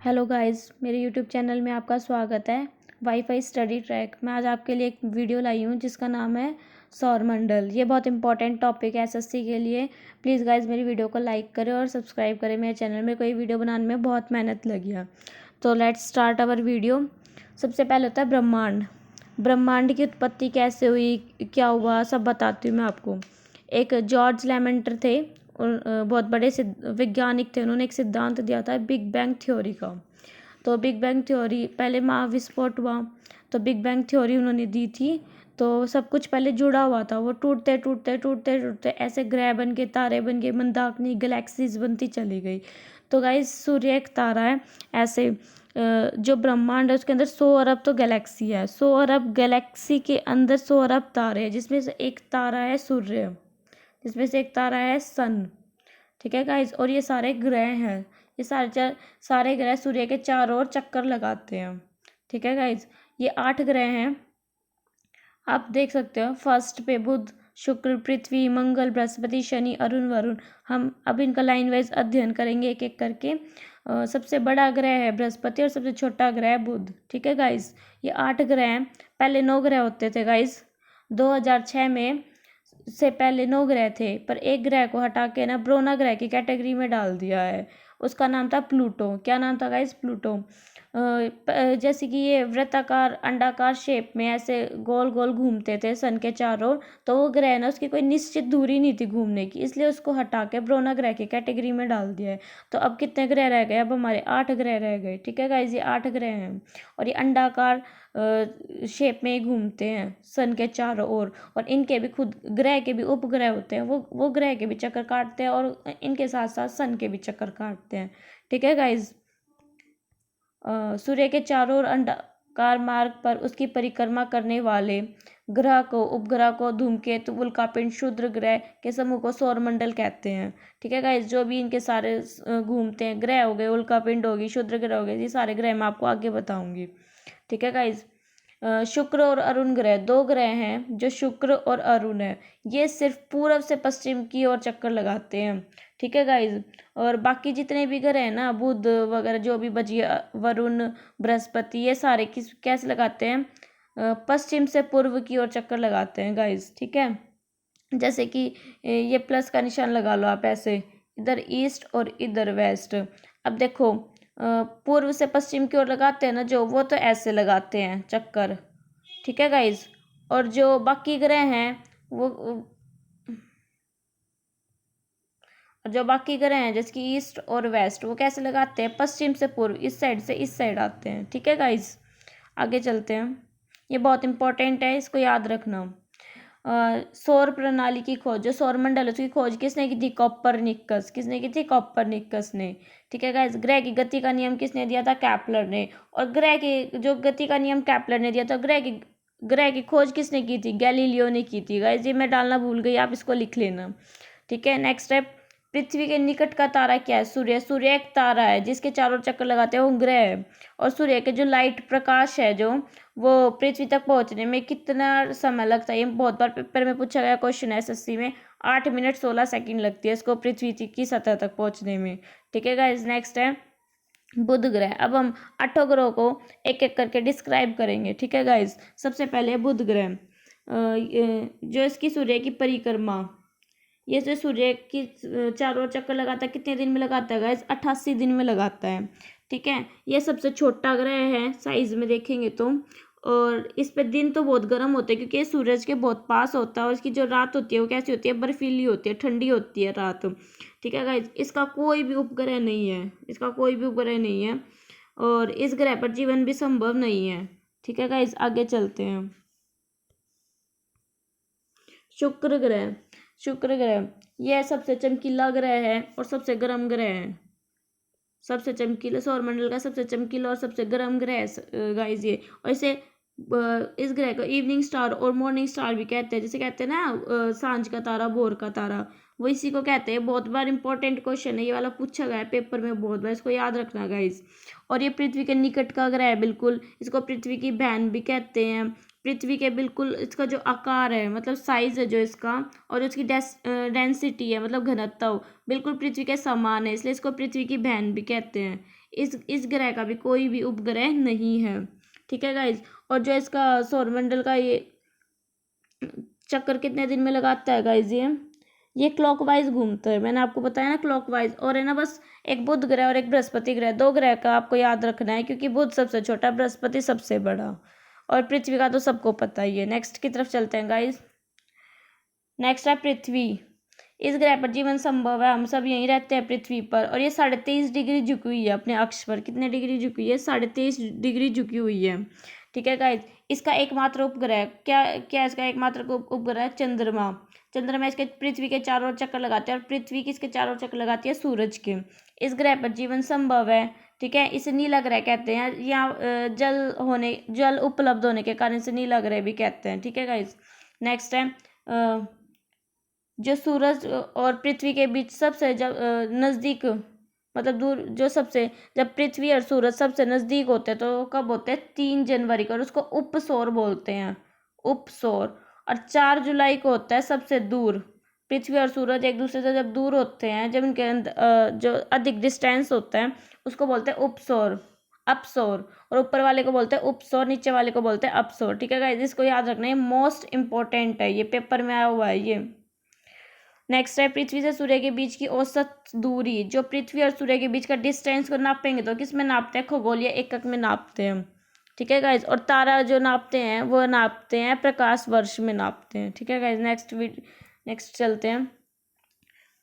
Hello guys, मेरे YouTube channel में आपका स्वागत है। वाईफाई स्टडी ट्रैक मैं आज आपके लिए एक वीडियो लाई हूँ जिसका नाम है सौरमंडल। ये बहुत इंपॉर्टेंट टॉपिक है एसएससी के लिए। प्लीज़ गाइस मेरी वीडियो को लाइक करें और सब्सक्राइब करें मेरे चैनल में। कोई वीडियो बनाने में बहुत मेहनत लगी है। तो लेट्स स्टार्ट अवर वीडियो। सबसे पहले होता है ब्रह्मांड। ब्रह्मांड की उत्पत्ति कैसे हुई, क्या हुआ, सब बताती हूँ मैं आपको। एक जॉर्ज लेमेंटर थे और बहुत बड़े वैज्ञानिक थे। उन्होंने एक सिद्धांत दिया था बिग बैंग थ्योरी का। तो बिग बैंग थ्योरी, पहले महाविस्फोट हुआ तो बिग बैंग थ्योरी उन्होंने दी थी। तो सब कुछ पहले जुड़ा हुआ था, वो टूटते टूटते टूटते टूटते ऐसे ग्रह बन के, तारे बन के, मंदाकिनी गैलेक्सीज बनती चली गई। तो गाइस सूर्य एक तारा है। ऐसे जो ब्रह्मांड है उसके अंदर 100 अरब तो गैलेक्सी है। 100 अरब गैलेक्सी के अंदर 100 अरब तारे हैं, जिसमें से एक तारा है सूर्य, जिसमें से एक तारा है सन। ठीक है गाइस, और ये सारे ग्रह हैं। ये सारे ग्रह सूर्य के चारों ओर चक्कर लगाते हैं। ठीक है गाइस, ये 8 ग्रह हैं। आप देख सकते हो फर्स्ट पे बुध, शुक्र, पृथ्वी, मंगल, बृहस्पति, शनि, अरुण, वरुण। हम अब इनका लाइन वाइज अध्ययन करेंगे एक एक करके। सबसे बड़ा ग्रह है बृहस्पति और सबसे छोटा ग्रह है बुध। ठीक है गाइस, ये 8 ग्रह हैं। पहले 9 ग्रह होते थे गाइस। 2006 में से पहले 9 ग्रह थे, पर एक ग्रह को हटा के ना ब्रोना ग्रह की कैटेगरी में डाल दिया है। उसका नाम था प्लूटो। क्या नाम था गाइस? प्लूटो। जैसे कि ये वृत्ताकार अंडाकार शेप में ऐसे गोल गोल घूमते थे सन के चारों। तो वो ग्रह ना, उसकी कोई निश्चित दूरी नहीं थी घूमने की, इसलिए उसको हटा के ब्रोना ग्रह की कैटेगरी में डाल दिया है। तो अब कितने ग्रह रह गए? अब हमारे 8 ग्रह रह गए। ठीक है गाइस, ये 8 ग्रह हैं और ये अंडाकार शेप में ही घूमते हैं सन के चारों ओर। और इनके भी खुद ग्रह के भी उपग्रह होते हैं, वो ग्रह के भी चक्कर काटते हैं और इनके साथ साथ सन के भी चक्कर काटते हैं। ठीक है गाइस, सूर्य के चारों ओर अंडाकार मार्ग पर उसकी परिक्रमा करने वाले ग्रह को, उपग्रह को, धूमकेतु, उल्कापिंड, क्षुद्र ग्रह के समूह को सौरमंडल कहते हैं। ठीक है गाइस, जो भी इनके सारे घूमते हैं ग्रह हो गए, उल्कापिंड होगी, क्षुद्र ग्रह हो गए, ये सारे ग्रह मैं आपको आगे बताऊंगी। ठीक है गाइस, शुक्र और अरुण ग्रह 2 ग्रह हैं। जो शुक्र और अरुण है, ये सिर्फ पूर्व से पश्चिम की ओर चक्कर लगाते हैं। ठीक है गाइज, और बाकी जितने भी ग्रह हैं ना, बुध वगैरह जो भी बचिए, वरुण, बृहस्पति, ये सारे कैसे लगाते हैं? पश्चिम से पूर्व की ओर चक्कर लगाते हैं गाइज। ठीक है, जैसे कि ये प्लस का निशान लगा लो आप ऐसे, इधर ईस्ट और इधर वेस्ट। अब देखो, पूर्व से पश्चिम की ओर लगाते हैं ना जो, वो तो ऐसे लगाते हैं चक्कर। ठीक है गाइज, और जो बाकी ग्रह हैं वो, जो बाकी ग्रह हैं जैसे कि ईस्ट और वेस्ट, वो कैसे लगाते हैं? पश्चिम से पूर्व, इस साइड से इस साइड आते हैं। ठीक है गाइज, आगे चलते हैं। ये बहुत इंपॉर्टेंट है, इसको याद रखना। सौर प्रणाली की खोज, जो सौरमंडल है उसकी खोज किसने की थी? कॉपरनिकस। किसने की थी? कॉपरनिकस ने। ठीक है गाइस, ग्रह की गति का नियम किसने दिया था? केपलर ने। और ग्रह की जो गति का नियम केपलर ने दिया था, ग्रह की खोज किसने की थी? गैलीलियो ने की थी। गाइस ये मैं डालना भूल गई, आप इसको लिख लेना। ठीक है, नेक्स्ट स्टेप। पृथ्वी के निकट का तारा क्या है? सूर्य। सूर्य एक तारा है जिसके चारों चक्कर लगाते हैं वो ग्रह है। और सूर्य के जो लाइट प्रकाश है जो, वो पृथ्वी तक पहुंचने में कितना समय लगता है? ये बहुत बार पेपर में पूछा गया क्वेश्चन है एसएससी में। 8 मिनट 16 सेकंड लगती है इसको पृथ्वी की सतह तक पहुंचने में। ठीक है गाइस, नेक्स्ट है बुध ग्रह। अब हम 8 ग्रहों को एक एक करके डिस्क्राइब करेंगे। ठीक है गाइस, सबसे पहले बुध ग्रह। जो इसकी सूर्य की परिक्रमा, ये जो सूर्य की चारों ओर चक्कर लगाता है, कितने दिन में लगाता है गाइस? 88 दिन में लगाता है। ठीक है, ये सबसे छोटा ग्रह है साइज में देखेंगे तो। और इस पे दिन तो बहुत गर्म होते हैं क्योंकि ये सूरज के बहुत पास होता है। और इसकी जो रात होती है वो कैसी होती है? बर्फीली होती है, ठंडी होती है रात। ठीक है गाइस, इसका कोई भी उपग्रह नहीं है, इसका कोई भी उपग्रह नहीं है और इस ग्रह पर जीवन भी संभव नहीं है। ठीक है गाइस, आगे चलते हैं। शुक्र ग्रह। शुक्र ग्रह यह सबसे चमकीला ग्रह है और सबसे गर्म ग्रह है। सबसे चमकीला, सौरमंडल का सबसे चमकीला और सबसे गर्म ग्रह है गाइस ये। और इसे इस ग्रह को इवनिंग स्टार और मॉर्निंग स्टार भी कहते हैं। जैसे कहते हैं ना सांझ का तारा, भोर का तारा, वो इसी को कहते हैं। बहुत बार इंपॉर्टेंट क्वेश्चन है ये वाला, पूछा गया है पेपर में बहुत बार, इसको याद रखना गाइस। और ये पृथ्वी के निकट का ग्रह है बिल्कुल। इसको पृथ्वी की बहन भी कहते हैं। पृथ्वी के बिल्कुल, इसका जो आकार है मतलब साइज है जो इसका, और उसकी डेंसिटी है मतलब घनत्व, बिल्कुल पृथ्वी के समान है, इसलिए इसको पृथ्वी की बहन भी कहते हैं। इस ग्रह का भी कोई भी उपग्रह नहीं है। ठीक है गाइज। और जो इसका सौरमंडल का ये चक्कर कितने दिन में लगाता है गाइज, ये क्लॉकवाइज घूमता है। मैंने आपको बताया ना क्लॉकवाइज। और है ना बस एक बुध ग्रह और एक बृहस्पति ग्रह, दो ग्रह का आपको याद रखना है, क्योंकि बुध सबसे छोटा, बृहस्पति सबसे बड़ा, और पृथ्वी का तो सबको पता ही है। नेक्स्ट की तरफ चलते हैं गाइज। नेक्स्ट है पृथ्वी। इस ग्रह पर जीवन संभव है, हम सब यहीं रहते हैं पृथ्वी पर। और ये 23.5 डिग्री झुकी हुई है अपने अक्ष पर। कितने डिग्री झुकी हुई है? 23.5 डिग्री झुकी हुई है। ठीक है गाइज। इसका एकमात्र उपग्रह क्या क्या इसका एकमात्र उपग्रह? चंद्रमा। चंद्रमा इसके पृथ्वी के चारों ओर चक्कर लगाते हैं, और पृथ्वी किसके चारों ओर चक्कर लगाती है? सूरज के। इस ग्रह पर जीवन संभव है। ठीक है, इसे नीला ग्रह कहते हैं, या जल उपलब्ध होने के कारण इसे नीला ग्रह भी कहते हैं। ठीक है गाइज। नेक्स्ट है जो सूरज और पृथ्वी के बीच सबसे जब नज़दीक, मतलब दूर, जो सबसे, जब पृथ्वी और सूरज सबसे नज़दीक होते हैं तो कब होते हैं? 3 जनवरी को, और उसको उपसौर बोलते हैं, उपसौर। और 4 जुलाई को होता है सबसे दूर। पृथ्वी और सूरज एक दूसरे से जब दूर होते हैं, जब इनके जो अधिक डिस्टेंस होता है, उसको बोलते हैं उपसौर, अपसौर। और ऊपर वाले को बोलते हैं उपसौर, नीचे वाले को बोलते हैं अपसौर। ठीक है गाइस, इसको याद रखना है, मोस्ट इंपॉर्टेंट है, ये पेपर में आया हुआ है ये। नेक्स्ट है पृथ्वी से सूर्य के बीच की औसत दूरी। जो पृथ्वी और सूर्य के बीच का डिस्टेंस को नापेंगे तो किस में नापते हैं? खगोलीय एकक में नापते हैं। ठीक है गाइज। और तारा जो नापते हैं वो नापते हैं प्रकाश वर्ष में नापते हैं। ठीक है गाइज। नेक्स्ट चलते हैं।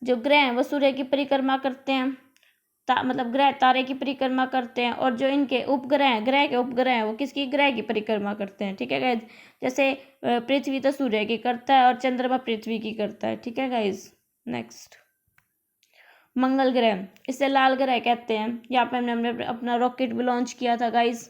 जो ग्रह हैं वो सूर्य की परिक्रमा करते हैं, मतलब ग्रह तारे की परिक्रमा करते हैं। और जो इनके उपग्रह हैं, ग्रह के उपग्रह हैं, वो किसकी? ग्रह की परिक्रमा करते हैं। ठीक है गाइज। जैसे पृथ्वी तो सूर्य की करता है, और चंद्रमा पृथ्वी की करता है। ठीक है गाइज। नेक्स्ट मंगल ग्रह, इसे लाल ग्रह कहते हैं। यहाँ पे हमने अपना रॉकेट भी लॉन्च किया था गाइज।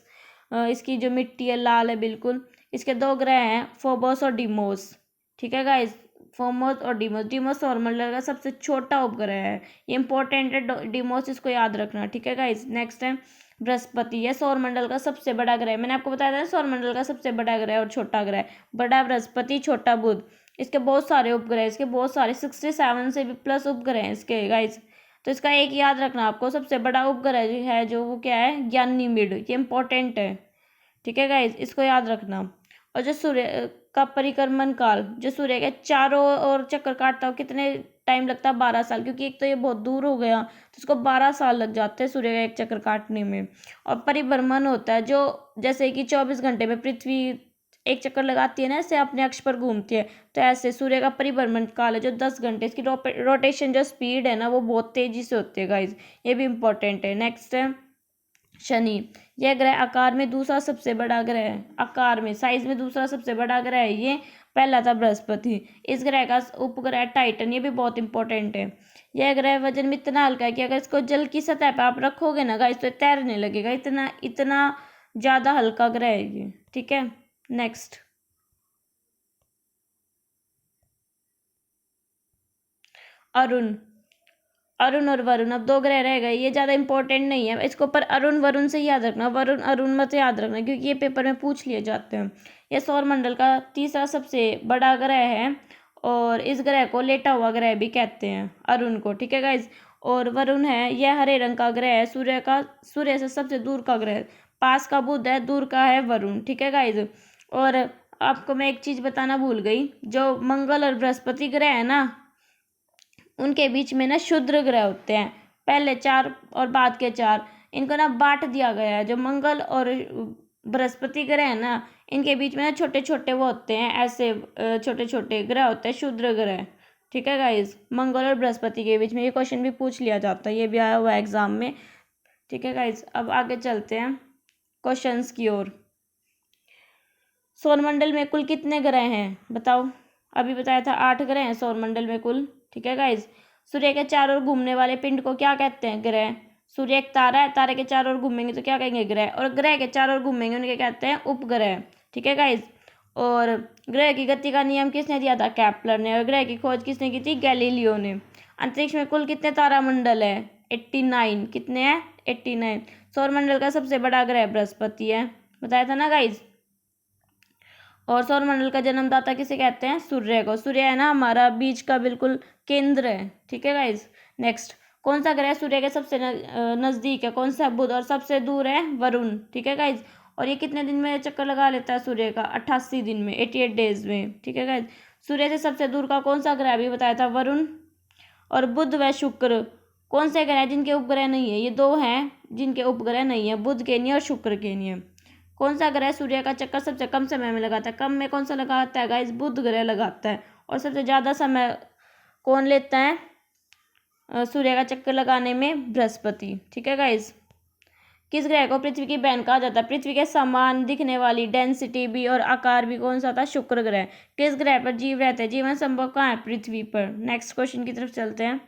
इसकी जो मिट्टी है लाल है बिल्कुल। इसके 2 ग्रह हैं, फोबोस और डीमोस। ठीक है गाइज। फोमोस और डीमोस। डीमोस सौरमंडल का सबसे छोटा उपग्रह है, ये इंपॉर्टेंट है डीमोस, इसको याद रखना। ठीक है गाइज। नेक्स्ट है बृहस्पति। यह सौरमंडल का सबसे बड़ा ग्रह है। मैंने आपको बताया था सौरमंडल का सबसे बड़ा ग्रह और छोटा ग्रह। बड़ा बृहस्पति, छोटा बुध। इसके बहुत सारे उपग्रह, इसके बहुत सारे 67 से भी प्लस उपग्रह हैं इसके गाइज। तो इसका एक याद रखना आपको, सबसे बड़ा उपग्रह है जो वो क्या है? गैनीमेड। ये इंपॉर्टेंट है। ठीक है गाइज, इसको याद रखना। और जो सूर्य का परिक्रमण काल, जो सूर्य के चारों ओर चक्कर काटता है, कितने टाइम लगता है? 12 साल। क्योंकि एक तो ये बहुत दूर हो गया तो इसको 12 साल लग जाते हैं सूर्य का एक चक्कर काटने में। और परिभ्रमण होता है, जो जैसे कि 24 घंटे में पृथ्वी एक चक्कर लगाती है ना, ऐसे अपने अक्ष पर घूमती है, तो ऐसे सूर्य का परिभ्रमण काल है जो 10 घंटे। इसकी रोटेशन जो स्पीड है ना, वो बहुत तेजी से होती है गाइज, ये भी इंपॉर्टेंट है। नेक्स्ट है शनि। यह ग्रह आकार में दूसरा सबसे बड़ा ग्रह है, आकार में, साइज में दूसरा सबसे बड़ा ग्रह है ये। पहला था बृहस्पति। इस ग्रह का उपग्रह टाइटन, ये भी बहुत इंपॉर्टेंट है। यह ग्रह वजन में इतना हल्का है कि अगर इसको जल की सतह पर आप रखोगे ना गाइस, तो तैरने लगेगा, इतना इतना ज़्यादा हल्का ग्रह है ये। ठीक है। नेक्स्ट अरुण। अरुण और वरुण, अब 2 ग्रह रह गए, ये ज़्यादा इंपॉर्टेंट नहीं है इसको, पर अरुण वरुण से याद रखना, वरुण अरुण मत याद रखना, क्योंकि ये पेपर में पूछ लिए जाते हैं। यह सौरमंडल का तीसरा सबसे बड़ा ग्रह है, और इस ग्रह को लेटा हुआ ग्रह भी कहते हैं, अरुण को। ठीक है गाइज। और वरुण है, यह हरे रंग का ग्रह है, सूर्य से सबसे दूर का ग्रह। पास का बुध है, दूर का है वरुण। ठीक है गाइज। और आपको मैं एक चीज़ बताना भूल गई, जो मंगल और बृहस्पति ग्रह है ना, उनके बीच में ना क्षुद्र ग्रह होते हैं, पहले 4 और बाद के 4, इनको ना बांट दिया गया है। जो मंगल और बृहस्पति ग्रह है ना, इनके बीच में ना छोटे छोटे वो होते हैं, ऐसे छोटे छोटे ग्रह होते हैं, क्षुद्र ग्रह। ठीक है गाइज। मंगल और बृहस्पति के बीच में ये क्वेश्चन भी पूछ लिया जाता है, ये भी आया हुआ है एग्जाम में। ठीक है गाइज। अब आगे चलते हैं क्वेश्चंस की ओर। सौरमंडल में कुल कितने ग्रह हैं बताओ? अभी बताया था 8 ग्रह हैं सौरमंडल में कुल। ठीक है गाइज। सूर्य के चारों ओर घूमने वाले पिंड को क्या कहते हैं? ग्रह। सूर्य एक तारा है, तारे के चारों ओर घूमेंगे तो क्या कहेंगे? ग्रह। और ग्रह के चारों ओर घूमेंगे उनके कहते हैं उपग्रह। ठीक है गाइज। और ग्रह की गति का नियम किसने दिया था? केपलर ने। और ग्रह की खोज किसने की थी? गैलीलियो ने। अंतरिक्ष में कुल कितने तारामंडल है? 89। कितने हैं? 89। सौरमंडल का सबसे बड़ा ग्रह बृहस्पति है, बताया था ना गाइज। और सौरमंडल का जन्मदाता किसे कहते हैं? सूर्य को। सूर्य है ना हमारा बीच का बिल्कुल केंद्र है। ठीक है गाइज। नेक्स्ट कौन सा ग्रह सूर्य के सबसे नज़दीक है? कौन सा? बुध। और सबसे दूर है वरुण। ठीक है गाइज। और ये कितने दिन में चक्कर लगा लेता है सूर्य का? 88 दिन में, 88 डेज में। ठीक है गाइज। सूर्य से सबसे दूर का कौन सा ग्रह? भी बताया था, वरुण। और बुध व शुक्र कौन से ग्रह जिनके उपग्रह नहीं है? ये दो हैं जिनके उपग्रह नहीं है, बुध के नहीं और शुक्र के नहीं है। कौन सा ग्रह सूर्य का चक्कर सबसे कम समय में लगाता है? कम में कौन सा लगाता है गाइज? बुध ग्रह लगाता है। और सबसे ज़्यादा समय कौन लेता है सूर्य का चक्कर लगाने में? बृहस्पति। ठीक है गाइज। किस ग्रह को पृथ्वी की बहन कहा जाता है? पृथ्वी के समान दिखने वाली, डेंसिटी भी और आकार भी कौन सा था? शुक्र ग्रह। किस ग्रह पर जीव रहते हैं? जीवन संभव कहाँ है? पृथ्वी पर। नेक्स्ट क्वेश्चन की तरफ चलते हैं।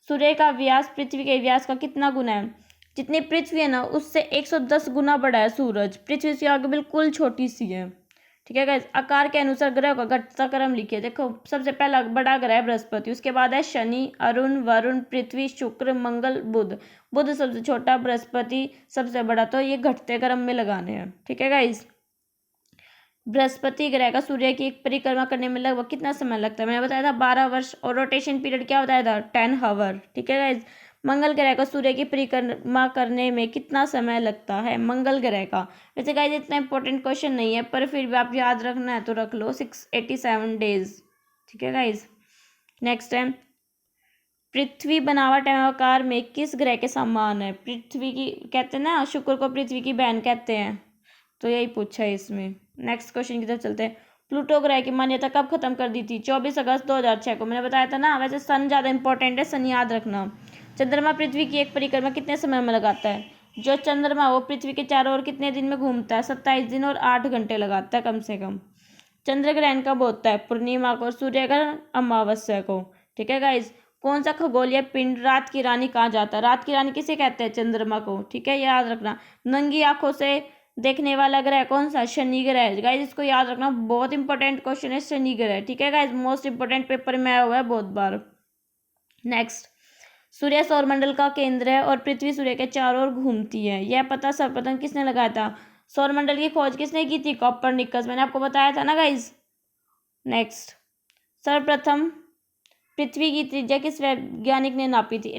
सूर्य का व्यास पृथ्वी के व्यास का कितना गुना है? जितनी पृथ्वी है ना, उससे 110 गुना बड़ा है सूरज। पृथ्वी से आगे बिल्कुल छोटी सी है। ठीक है गाइस। आकार के अनुसार ग्रह का घटता क्रम लिखिए। देखो, सबसे पहला बड़ा ग्रह बृहस्पति, उसके बाद है शनि, अरुण, वरुण, पृथ्वी, शुक्र, मंगल, बुध। बुध सबसे छोटा, बृहस्पति सबसे बड़ा। तो ये घटते क्रम में लगाने हैं। ठीक है गाइस। बृहस्पति ग्रह का सूर्य की एक परिक्रमा करने में लगभग कितना समय लगता है? मैंने बताया था 12 वर्ष। और रोटेशन पीरियड क्या बताया था? 10 आवर। ठीक है गाइज। मंगल ग्रह का सूर्य की परिक्रमा करने में कितना समय लगता है? मंगल ग्रह का। वैसे गाइज इतना इंपॉर्टेंट क्वेश्चन नहीं है, पर फिर भी आप याद रखना है तो रख लो, 687 डेज। ठीक है गाइज। नेक्स्ट है, पृथ्वी बनावट एवं आकार में किस ग्रह के समान है? पृथ्वी की कहते हैं ना, शुक्र को पृथ्वी की बहन कहते हैं, तो यही पूछा है इसमें। नेक्स्ट क्वेश्चन की तरफ चलते हैं। प्लूटो ग्रह की मान्यता कब खत्म कर दी थी? 24 अगस्त 2006 को। मैंने बताया था ना। वैसे सन ज़्यादा इंपॉर्टेंट है, सन याद रखना। चंद्रमा पृथ्वी की एक परिक्रमा कितने समय में लगाता है? जो चंद्रमा वो पृथ्वी के चारों ओर कितने दिन में घूमता है? 27 दिन और 8 घंटे लगाता है कम से कम। चंद्र ग्रहण कब होता है? पूर्णिमा को। सूर्य ग्रहण अमावस्या को। ठीक है गाइज। कौन सा खगोलीय पिंड रात की रानी कहा जाता है? रात की रानी किसे कहते हैं? चंद्रमा को। ठीक है, याद रखना। नंगी आंखों से देखने वाला ग्रह कौन सा? शनि ग्रह। गाइज इसको याद रखना, बहुत इंपॉर्टेंट क्वेश्चन है शनि ग्रह। ठीक है गाइज, मोस्ट इंपॉर्टेंट पेपर में आया हुआ है बहुत बार। नेक्स्ट, सूर्य सौरमंडल का केंद्र है और पृथ्वी सूर्य के चारों ओर घूमती है। यह पता सर्वप्रथम किसने लगाया था? सौरमंडल की खोज किसने की थी? कॉपरनिकस। मैंने आपको बताया था ना गाइज। नेक्स्ट, सर्वप्रथम पृथ्वी की त्रिज्या किस वैज्ञानिक ने नापी थी?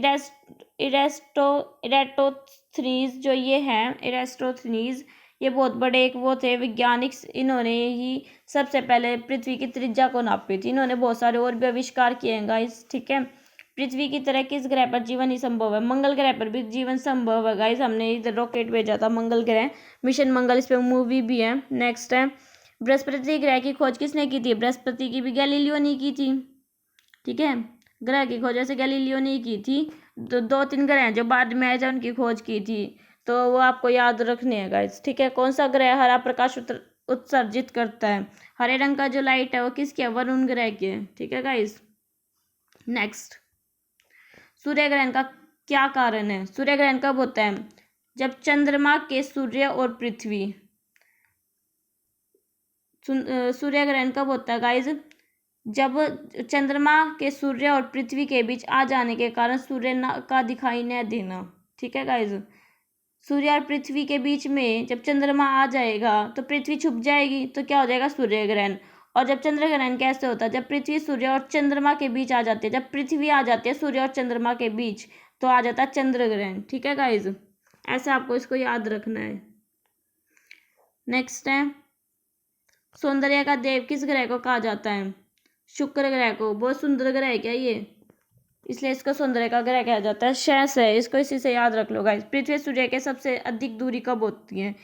इरेस्टोथनीज जो ये हैं, इरेस्टोथनीज, ये बहुत बड़े एक वो थे वैज्ञानिक। इन्होंने ही सबसे पहले पृथ्वी की त्रिज्या को नापी थी। इन्होंने बहुत सारे और भी आविष्कार किए हैं गाइस। ठीक है। पृथ्वी की तरह किस ग्रह पर जीवन ही संभव है? मंगल ग्रह पर भी जीवन संभव है गाइस। हमने इधर रॉकेट भेजा था मंगल ग्रह, मिशन मंगल, इस पे मूवी भी है। नेक्स्ट है, बृहस्पति ग्रह की खोज किसने की थी? बृहस्पति की भी गैलीलियो ने की थी। ठीक है, ग्रह की खोज ऐसे गैलीलियो ने की थी। दो तीन ग्रह हैं जो बाद में आए थे, उनकी खोज की थी, तो वो आपको याद रखने हैं गाइस। ठीक है। कौन सा ग्रह हरा प्रकाश उत्सर्जित करता है? हरे रंग का जो लाइट है वो किसकी है? वरुण ग्रह की है। ठीक है गाइस। नेक्स्ट, सूर्य ग्रहण का क्या कारण है? सूर्य ग्रहण कब होता है? जब चंद्रमा के सूर्य और पृथ्वी, सूर्य ग्रहण कब होता है गाइज? जब चंद्रमा के सूर्य और पृथ्वी के बीच आ जाने के कारण सूर्य का दिखाई न देना। ठीक है गाइज। सूर्य और पृथ्वी के बीच में जब चंद्रमा आ जाएगा तो पृथ्वी छुप जाएगी, तो क्या हो जाएगा? सूर्य ग्रहण। और जब चंद्र ग्रहण कैसे होता है? जब पृथ्वी सूर्य और चंद्रमा के बीच आ जाती है, जब पृथ्वी आ जाती है सूर्य और चंद्रमा के बीच, तो आ जाता है चंद्र ग्रहण। ठीक है गाइज, ऐसे आपको इसको याद रखना है। नेक्स्ट है, सौंदर्य का देव किस ग्रह को कहा जाता है? शुक्र ग्रह को। बहुत सुंदर ग्रह है क्या ये, इसलिए इसको सौंदर्य का ग्रह कहा जाता है। शेष है, इसको इसी से याद रख लो गाइस। पृथ्वी सूर्य के सबसे अधिक दूरी कब होती है?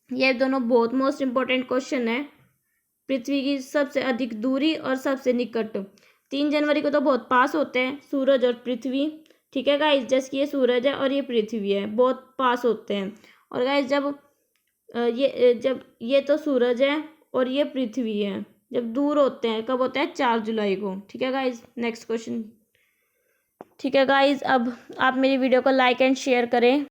ये दोनों बहुत मोस्ट इंपॉर्टेंट क्वेश्चन है। पृथ्वी की सबसे अधिक दूरी और सबसे निकट। 3 जनवरी को तो बहुत पास होते हैं सूरज और पृथ्वी। ठीक है गाइस, जैसे ये सूरज है और ये पृथ्वी है, बहुत पास होते हैं। और गाइस जब ये तो सूरज है और ये पृथ्वी है, जब दूर होते हैं कब होता है? 4 जुलाई को। ठीक है गाइज। Next question. ठीक है गाइज, अब आप मेरी वीडियो को लाइक एंड शेयर करें।